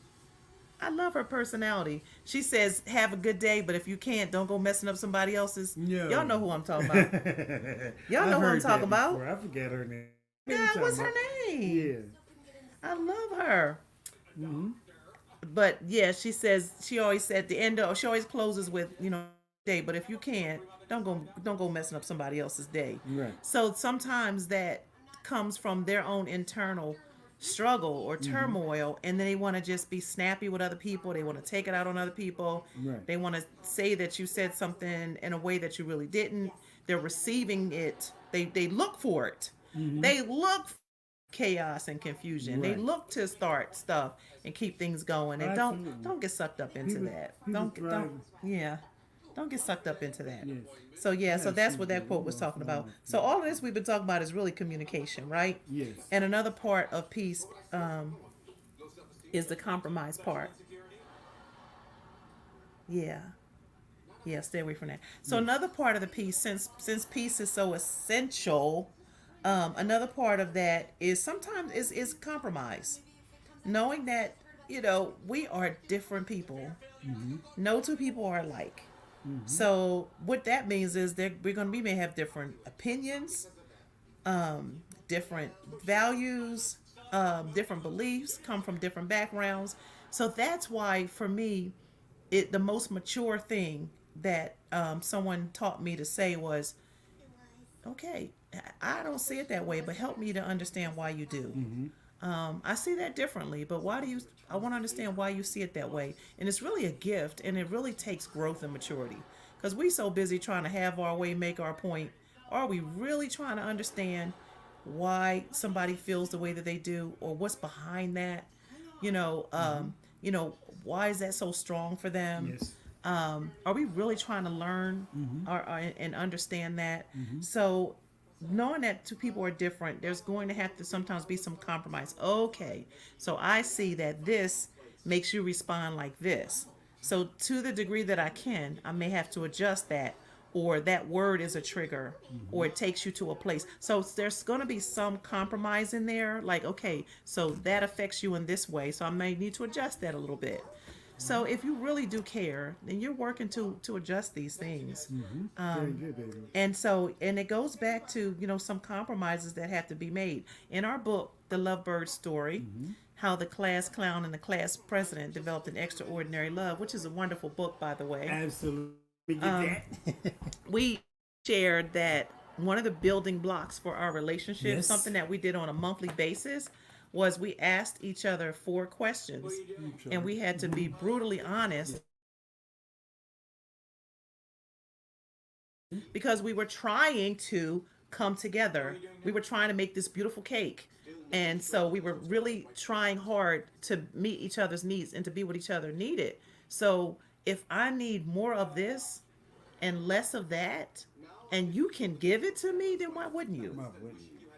I love her personality. She says, "Have a good day, but if you can't, don't go messing up somebody else's." Yeah. Y'all know who I'm talking about. Y'all know who I'm talking about. Before. I forget her name. God, what's her name? Yeah. I love her. But yeah, she says, she always said at the end of, she always closes with, day. But if you can't, don't go messing up somebody else's day. Right. So sometimes that comes from their own internal struggle or turmoil, and then they want to just be snappy with other people. They want to take it out on other people. Right. They want to say that you said something in a way that you really didn't. They're receiving it. They look for it. They look for chaos and confusion. They Right. look to start stuff and keep things going. And Absolutely. don't get sucked up into People- that. people Don't thrive. yeah. Don't get sucked up into that. Yes. So that's what that quote was talking about. So all of this we've been talking about is really communication, right? Yes. And another part of peace is the compromise part. Yeah. Yeah, stay away from that. So another part of the peace, since peace is so essential, another part of that is sometimes is compromise. Knowing that, we are different people. No two people are alike. So what that means is that may have different opinions, different values, different beliefs, come from different backgrounds. So that's why, for me, the most mature thing that someone taught me to say was, okay, I don't see it that way, but help me to understand why you do. I see that differently, but I want to understand why you see it that way. And it's really a gift, and it really takes growth and maturity. Because we so busy trying to have our way, make our point. Are we really trying to understand why somebody feels the way that they do, or what's behind that? Why is that so strong for them? Yes. Are we really trying to learn and understand that? So knowing that two people are different, there's going to have to sometimes be some compromise. Okay, so I see that this makes you respond like this. So to the degree that I may have to adjust that, or that word is a trigger, or it takes you to a place. So there's going to be some compromise in there. Like, okay, so that affects you in this way, so I may need to adjust that a little bit. So if you really do care, then you're working to adjust these things. Very good, baby. And it goes back to, some compromises that have to be made. In our book, The LoveByrds Story, How the Class Clown and the Class President Developed an Extraordinary Love, which is a wonderful book, by the way. Absolutely. Get that. We shared that one of the building blocks for our relationship, Yes. something that we did on a monthly basis, was we asked each other 4 questions, and we had to be brutally honest, because we were trying to come together. We were trying to make this beautiful cake. And so we were really trying hard to meet each other's needs and to be what each other needed. So if I need more of this and less of that, and you can give it to me, then why wouldn't you?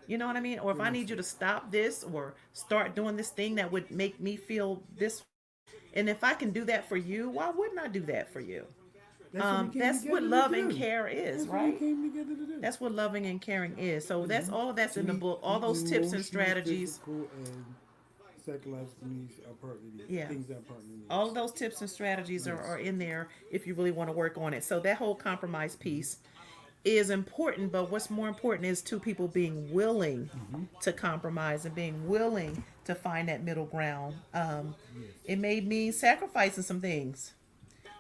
You know what I mean? Or if I need you to stop this or start doing this thing that would make me feel this, and if I can do that for you, why wouldn't I do that for you? That's what love and care is, right? That's what loving and caring is. So that's all of that's in the book. All those tips and strategies. Physical and psychological needs are part of these. Yeah. Things are part of these. All of those tips and strategies are in there if you really want to work on it. So that whole compromise piece. is important, but what's more important is two people being willing to compromise and being willing to find that middle ground. It may mean sacrificing some things.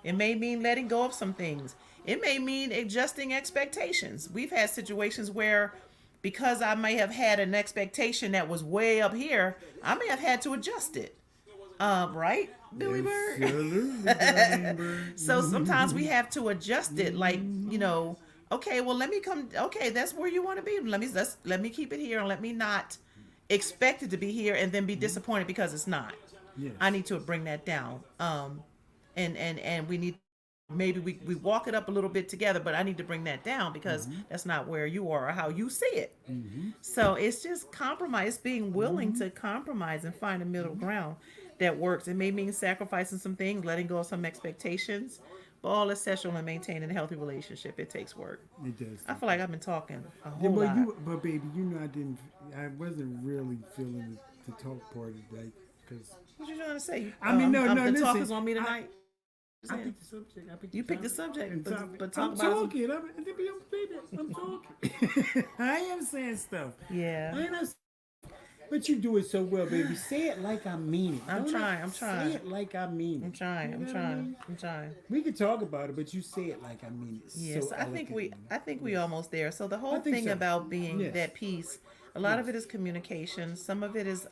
It may mean letting go of some things. It may mean adjusting expectations. We've had situations where, because I may have had an expectation that was way up here, I may have had to adjust it. Right, Billy Bird? Absolutely. So sometimes we have to adjust it, like, okay, well, let me come. Okay, that's where you want to be. Let me keep it here, and let me not expect it to be here, and then be disappointed because it's not. Yes. I need to bring that down. And we need, maybe we walk it up a little bit together, but I need to bring that down because that's not where you are or how you see it. So it's just compromise, being willing to compromise and find a middle ground that works. It may mean sacrificing some things, letting go of some expectations, but all essential in maintaining a healthy relationship. It takes work. It does. I feel like I've been talking a whole lot. But baby, I wasn't really feeling the talk part today because. What you trying to say? I mean, no, the listen, talk is on me tonight. I picked the subject. You picked the subject, but I'm talk about talking. I'm talking. I am saying stuff. Yeah. I ain't. But you do it so well, baby. Say it like I mean it. I'm trying. Say it like I mean it. I'm trying. You know what I mean? I'm trying. We could talk about it, but you say it like I mean it. Yes, so I think we almost there. So the whole I think thing so. about being Yes. that piece, a lot of it is communication. Some of it is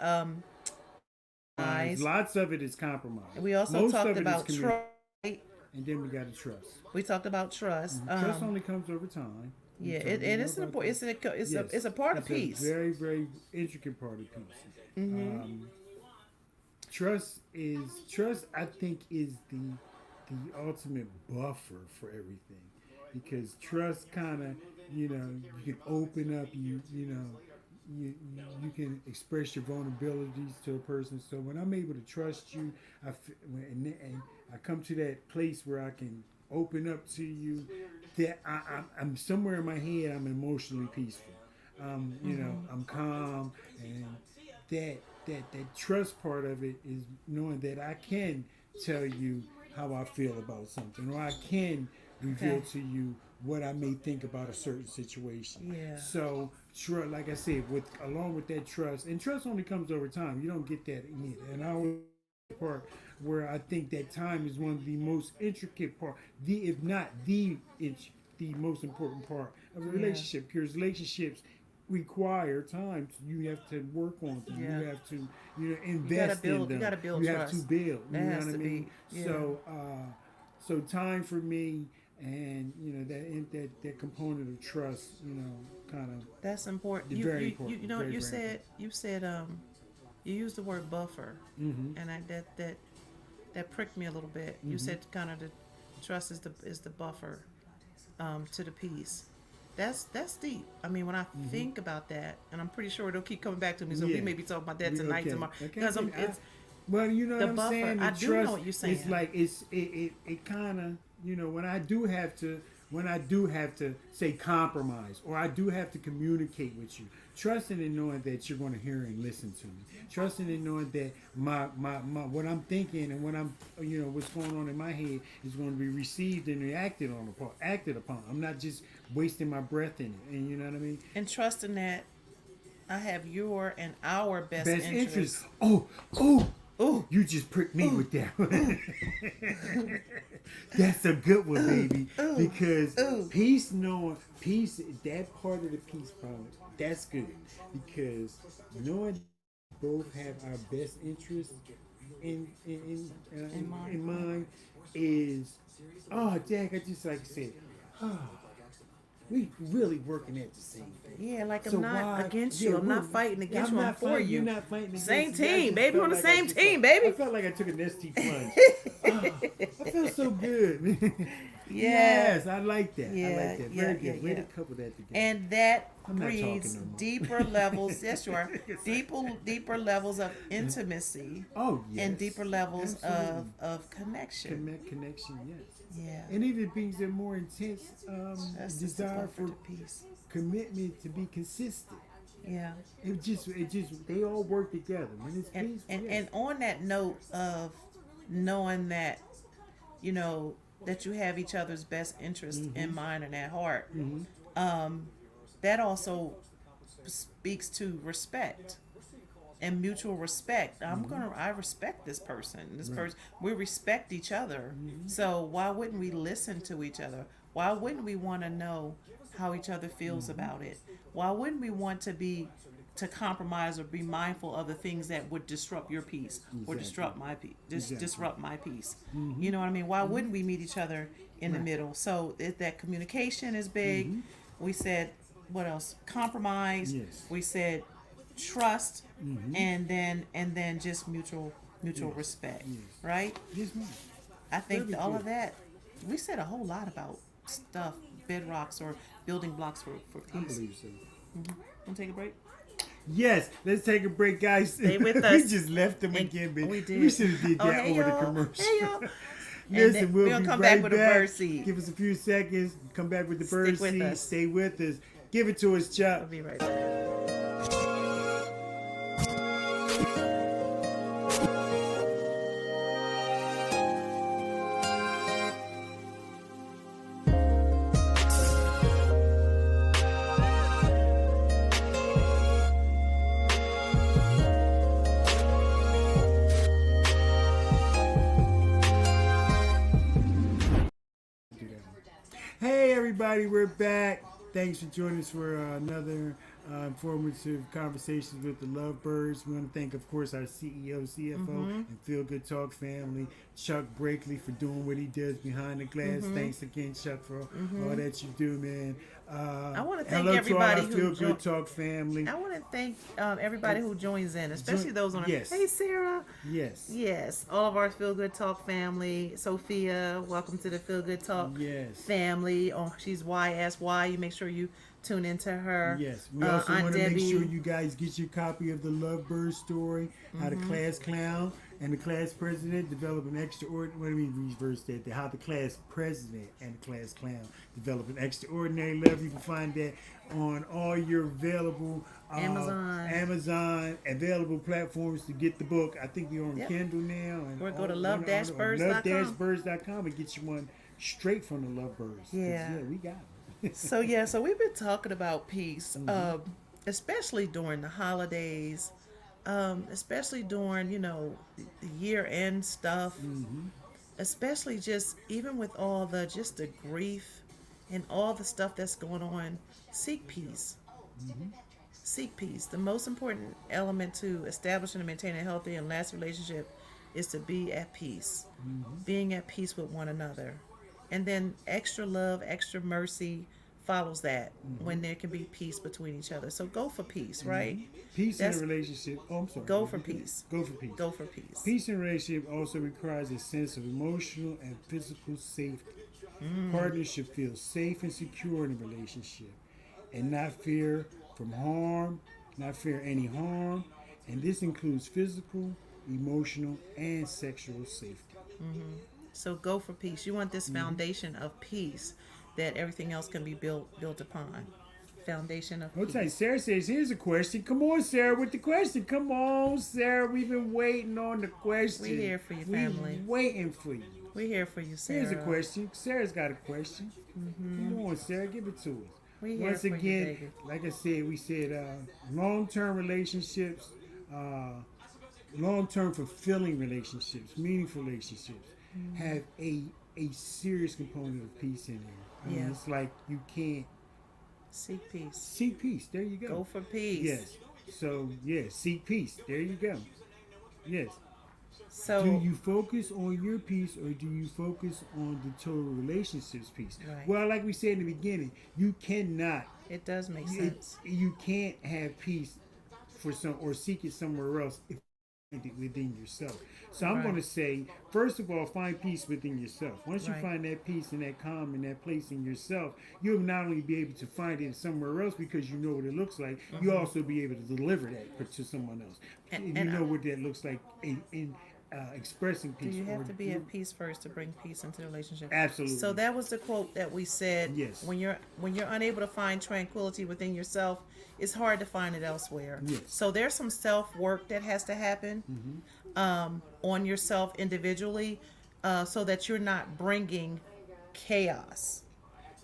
eyes. Lots of it is compromise. We also Most talked of it is about trust. and then we got to trust. We talked about trust. Trust only comes over time. Yeah, We and it's an talked about important. It's that. it's a part of It's a peace. very, very intricate part of peace. Trust. I think, is the ultimate buffer for everything, because trust kind of, you can open up. You can express your vulnerabilities to a person. So when I'm able to trust you, and I come to that place where I can open up to you, that I'm somewhere in my head, I'm emotionally peaceful. I'm calm, and that trust part of it is knowing that I can tell you how I feel about something, or I can reveal to you what I may think about a certain situation. Yeah. So, like I said, along with that trust, and trust only comes over time. You don't get that immediately. And I always part where I think that time is one of the most intricate part, if not the most important part of a relationship. Because relationships require time. You have to work on them. Yeah. You have to, invest in them. You gotta build You trust. have to build. That You know has what I to mean? be. Yeah. So time for me, and that component of trust, kind of. That's important. Very important. You know, Very, you very said you used the word buffer, and that pricked me a little bit. You said kind of the trust is the buffer to the peace. That's deep. I mean, when I think about that, and I'm pretty sure it'll keep coming back to me. So we may be talking about that tonight, tomorrow, because it's well, you know the what I'm buffer. saying. I do know what you're saying. It's like it kind of, when I do have to say compromise, or I do have to communicate with you, trusting and knowing that you're going to hear and listen to me, trusting and knowing that my what I'm thinking and what I'm what's going on in my head is going to be received and acted upon. I'm not just wasting my breath in it, and you know what I mean. and trusting that I have your and our best interest. Oh, you just pricked me with that one. That's a good one, baby. Because peace, that part of the peace problem, that's good. Because knowing both have our best interest in mind is, Jack, I just like I said, we really working at the same thing. Yeah, like So I'm not why- against yeah, you. I'm not we're- fighting against I'm you. I'm not for fighting- you. You're not fighting against Same me. I team, just baby. felt On the like same team, baby. I felt like I took an ST plunge. I feel so good. Yeah. Yes, I like that. Yeah, I like that. yeah, Very good. yeah, Way yeah. to couple that together. And that I'm not talking breeds no more. deeper levels. Yes, you are. Deeper levels of intimacy. Oh, yes. And deeper levels Absolutely. of connection. Connection, yes. Yeah. And even brings a more intense That's just the desire buffer for to peace. commitment to be consistent. Yeah. It just, they all work together. When it's And peaceful, yes. and on that note of knowing that, that you have each other's best interest in mind and at heart, that also speaks to respect and mutual respect. I respect this person. This person, we respect each other. So why wouldn't we listen to each other? Why wouldn't we want to know how each other feels about it? Why wouldn't we want to compromise or be mindful of the things that would disrupt your peace or disrupt my peace, disrupt my peace? You know what I mean? Why wouldn't we meet each other in the middle? So that communication is big. We said, what else? Compromise. Yes. We said trust, and then just mutual respect, right? Yes, ma'am. I think Very all good. of that, we said a whole lot about stuff, bedrocks or building blocks for I peace. believe so. Want to take a break? Yes, let's take a break, guys. Stay with We us. just left them And again, man. we did. We should have did that hey, over the y'all. commercial. Hey, y'all. Listen, then we'll we'll be come right back with a bird seed. Give us a few seconds. Come back with the Stick bird with seed. us. Stay with us. Give it to us, Chuck. I'll be right back. Hey, everybody, we're back. Thanks for joining us for another informative conversations with the Lovebirds. We want to thank, of course, our CEO, CFO, and Feel Good Talk family, Chuck Brakely, for doing what he does behind the glass. Thanks again, Chuck, for all that you do, man. I want to thank hello everybody to our who Feel Good Talk family. I want to thank everybody who joins in, especially those on our. Yes. Hey, Sarah. Yes. Yes, all of our Feel Good Talk family. Sophia, welcome to the Feel Good Talk Yes. family. Oh, she's YSY. You make sure you tune into her. Yes, we also Aunt want to make Debbie. sure you guys get your copy of the Lovebird story, how the class clown and the class president develop an extraordinary. What do we reverse that? How the class president and the class clown develop an extraordinary love. You can find that on all your available Amazon available platforms to get the book. I think we're on Yep. Kindle now. And Or go to all- love-birds.com. love-birds.com and get you one straight from the Lovebirds. 'Cause, Yeah. we got it. So we've been talking about peace, especially during the holidays, especially during the year end stuff, especially just even with all the grief and all the stuff that's going on. Seek peace. Seek peace. The most important element to establishing and maintaining a healthy and lasting relationship is to be at peace, being at peace with one another. And then extra love, extra mercy follows that when there can be peace between each other. So go for peace, right? Peace That's- in a relationship. Oh, I'm sorry. Go for peace. Go for peace. Go for peace. Peace in a relationship also requires a sense of emotional and physical safety. Partnership feels safe and secure in a relationship and not fear any harm. And this includes physical, emotional, and sexual safety. So go for peace. You want this foundation of peace that everything else can be built upon. Foundation of Okay, peace. Sarah says, here's a question. Come on, Sarah, with the question. Come on, Sarah. We've been waiting on the question. We here for you, We family. waiting for you. We're here for you, Sarah. Here's a question. Sarah's got a question. Come on, Sarah, give it to us. We here Once for you, again, baby. like I said, we said long-term relationships, long-term fulfilling relationships, meaningful relationships have a serious component of peace in there. I mean, Yeah. it's like you can't Seek peace. seek peace. There you go. Go for peace. Yes. So, seek peace. There you go. Yes. So Do you focus on your piece or do you focus on the total relationships piece? Right. Well, like we said in the beginning, you cannot, it does make sense. you can't have peace for some or seek it somewhere else if within yourself. So I'm Right. going to say, first of all, find peace within yourself. Once you Right. find that peace and that calm and that place in yourself, you'll not only be able to find it somewhere else because you know what it looks like, you'll also be able to deliver that to someone else. And- And and you know what that looks like in expressing Do peace. you have or to be at peace first to bring peace into the relationship? Absolutely. So that was the quote that we said. Yes. When you're unable to find tranquility within yourself, it's hard to find it elsewhere. Yes. So there's some self work that has to happen on yourself individually. so that you're not bringing chaos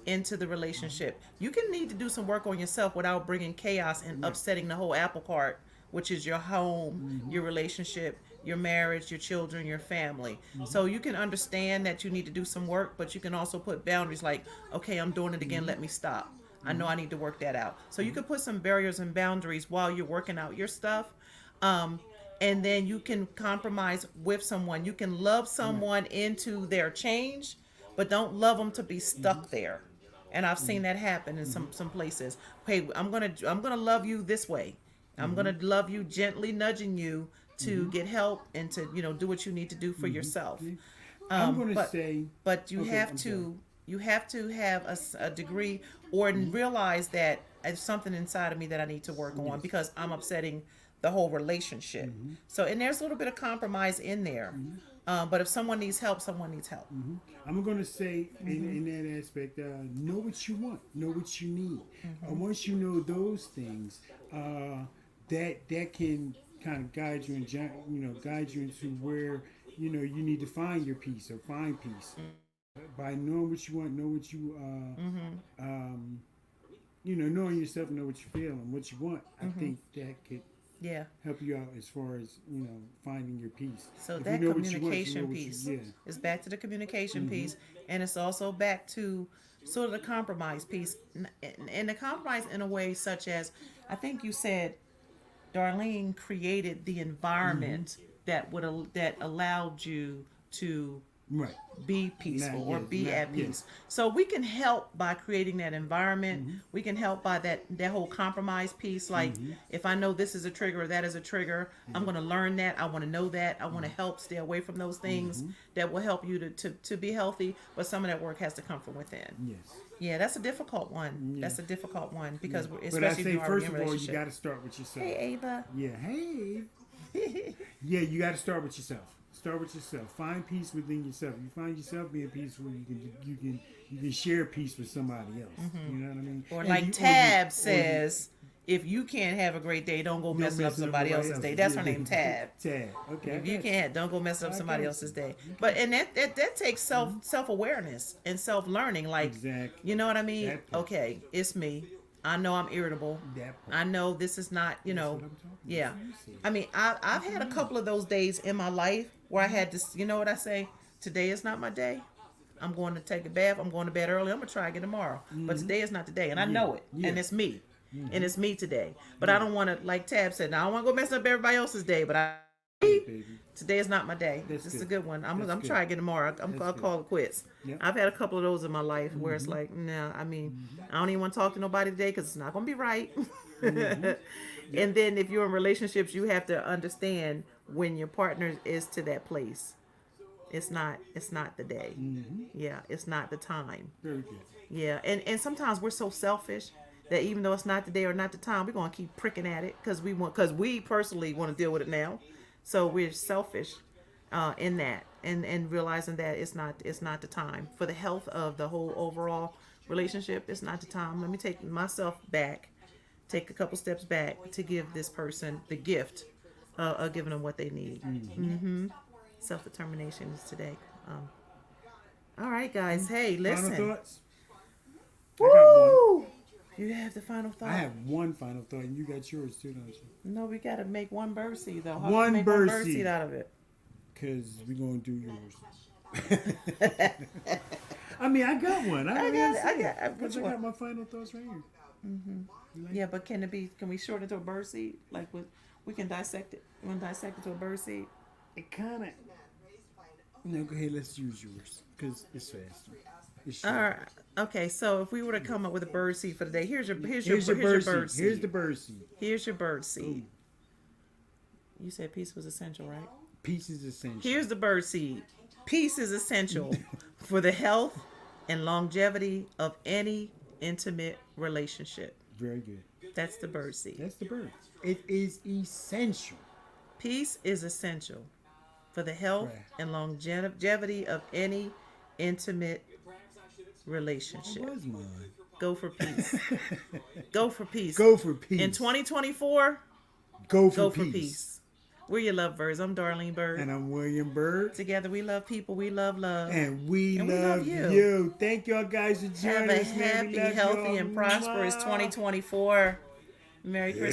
into the relationship. You can need to do some work on yourself without bringing chaos and upsetting the whole apple cart, which is your home, your relationship, your marriage, your children, your family. So you can understand that you need to do some work, but you can also put boundaries like, okay, I'm doing it again, let me stop. I know I need to work that out. So you can put some barriers and boundaries while you're working out your stuff. And then you can compromise with someone. You can love someone into their change, but don't love them to be stuck there. And I've seen that happen in some places. Hey, I'm gonna love you this way. I'm gonna love you gently, nudging you to get help and to do what you need to do for yourself. I'm going to say, But you okay, have I'm to have a degree or realize that it's something inside of me that I need to work on because I'm upsetting the whole relationship. So, and there's a little bit of compromise in there. But if someone needs help, someone needs help. I'm going to say in that aspect, know what you want, know what you need. Once you know those things, that can kind of guide you and guide you into where you need to find your peace or find peace by knowing what you want, know what you knowing yourself, know what you feel and what you want. I think that could help you out as far as finding your peace. So If that you know what you want, communication you know what you- piece yeah. is back to the communication piece, and it's also back to sort of the compromise piece, and the compromise in a way such as I think you said Darlene created the environment that allowed you to Right. be peaceful or be not- at yeah. peace. So we can help by creating that environment. We can help by that whole compromise piece. Like if I know this is a trigger or that is a trigger, I'm going to learn that. I want to know that. I want to help stay away from those things that will help you to be healthy. But some of that work has to come from within. Yes. Yeah, that's a difficult one. Yeah. That's a difficult one because But I especially if say you're already first in a of all, you relationship. got to start with yourself. Hey, Ava. Yeah. Hey. Yeah, you got to start with yourself. Start with yourself. Find peace within yourself. You find yourself being peaceful, you can share peace with somebody else. You know what I mean? Or And like you- Tab or you- says, if you can't have a great day, don't go messing up somebody else's day. That's her name, Tab. Tab. Okay. If you can't, don't go mess up I somebody got else's day. But and that takes self awareness and self learning. Like, Exactly. you know what I mean? That part. Okay, it's me. I know I'm irritable. That part. I know this is not, what I'm talking about. yeah. That's what you said. I mean, I've had a couple of those days in my life where I had this, you know what I say? Today is not my day. I'm going to take a bath. I'm going to bed early. I'm going to try again tomorrow. But today is not the day. And I know it. Yeah. And it's me. And it's me today. But I don't want to, like Tab said, now I don't want to go mess up everybody else's day. But Baby. today is not my day. That's This is a good. good one. I'm That's good. trying again tomorrow. I'll call it quits. Yep. I've had a couple of those in my life where it's like, nah, I mean, I don't even want to talk to nobody today because it's not going to be right. And then if you're in relationships, you have to understand when your partner is to that place. It's not the day. Yeah, it's not the time. Very good. Yeah, and sometimes we're so selfish that even though it's not the day or not the time, we're gonna keep pricking at it because we personally want to deal with it now. So we're selfish in that, and realizing that it's not the time for the health of the whole overall relationship. It's not the time. Let me take myself back, take a couple steps back to give this person the gift of giving them what they need. Self-determination is today. All right, guys. Hey, listen. Final thoughts? I got one. Woo! You have the final thought. I have one final thought, and you got yours too, don't you? No, we gotta make one bird seed though. How One can we make bird one bird seed. seed out of it. Because we're going to do yours. I mean, I got one. I Which got one? my final thoughts right here. Yeah, but can we shorten it to a bird seed? Like we can dissect it. You want to dissect it to a bird seed? It kind of... No, go ahead. Let's use yours. Because it's faster. It's All short. right. Okay, so if we were to come up with a bird seed for the day, here's your bird bird seed. Here's the bird seed. Here's your bird seed. You said peace was essential, right? Peace is essential. Here's the bird seed. Peace is essential for the health and longevity of any intimate relationship. Very good. That's the bird seed. That's the bird. It is essential. Peace is essential for the health Right. and longevity of any intimate What relationship. was mine? Go for peace. Go for peace. Go for peace. In 2024, Go for go for peace. peace. We're your LoveByrds. I'm Darlene Bird. And I'm William Bird. Together we love people. We love love. And we And we love love you. you. Thank y'all guys for Have joining a us. Man. We happy, love healthy, y'all. and prosperous Mwah. 2024. Merry Christmas.